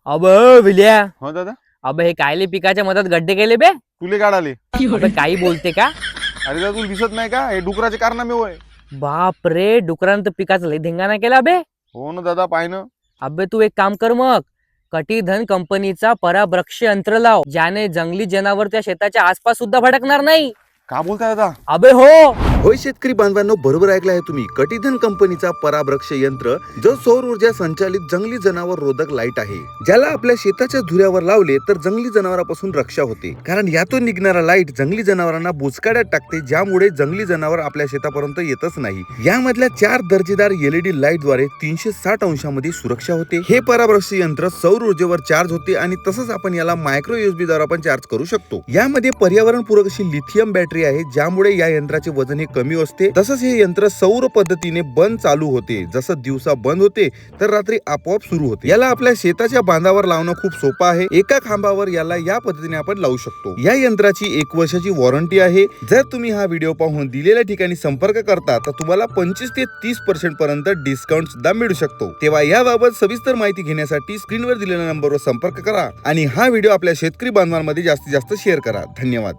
अब विल्या, हो दादा. अब हे कायले पिकाच्या मधात गड्डे केले बे? तुले काढाले. अबे काही बोलते का? अरे दादा तुला दिसत नाही का, हे डुकराचे कारनामे होय. बाप रे, डुकरानं तर पिकाचा लय धिंगाणा केला बे. हो ना दादा, पाय ना. अबे तू एक काम कर मग, कटिधन कंपनीचा पराभ्रक्ष यंत्र लाव, ज्याने जंगली जनावर त्या शेताच्या आसपास सुद्धा भटकणार नाही. का बोलताय दादा? अबे हो. होय शेतकरी बांधवांनो, बरोबर ऐकलं आहे तुम्ही. कटिधन कंपनीचा पराभ्रक्ष यंत्र जो सौर ऊर्जा संचालित जंगली जनावर रोधक लाईट आहे, ज्याला आपल्या शेताच्या धुऱ्यावर लावले तर जंगली जनावरांपासून रक्षा होते. कारण यातून निघणारा लाईट जंगली जनावरांना बुचकाड्यात टाकते, ज्यामुळे जंगली जनावर आपल्या शेतापर्यंत येतच नाही. यामधल्या 4 दर्जेदार LED लाईट द्वारे 360 अंशामध्ये सुरक्षा होते. हे पराभ्रक्ष यंत्र सौर ऊर्जेवर चार्ज होते आणि तसंच आपण याला मायक्रो USB द्वारे पण चार्ज करू शकतो. यामध्ये पर्यावरणपूरक अशी लिथियम बॅटरी आहे, ज्यामुळे या यंत्राचे वजन हे कमी असते. तसंच हे यंत्र सौर पद्धतीने बंद चालू होते. जसं दिवसा बंद होते तर रात्री आपोआप सुरू होते. याला आपल्या शेताच्या बांधावर लावणं खूप सोपं आहे. एका खांबावर याला या पद्धतीने आपण लावू शकतो. या यंत्राची 1 वर्षाची वॉरंटी आहे. जर तुम्ही हा व्हिडिओ पाहून दिलेल्या ठिकाणी संपर्क करता तर तुम्हाला 25 ते 30% पर्यंत डिस्काउंट सुद्धा मिळू शकतो. तेव्हा याबाबत सविस्तर माहिती घेण्यासाठी स्क्रीनवर दिलेल्या नंबरवर संपर्क करा आणि हा व्हिडिओ आपल्या शेतकरी बांधवांमध्ये जास्तीत जास्त शेअर करा. धन्यवाद.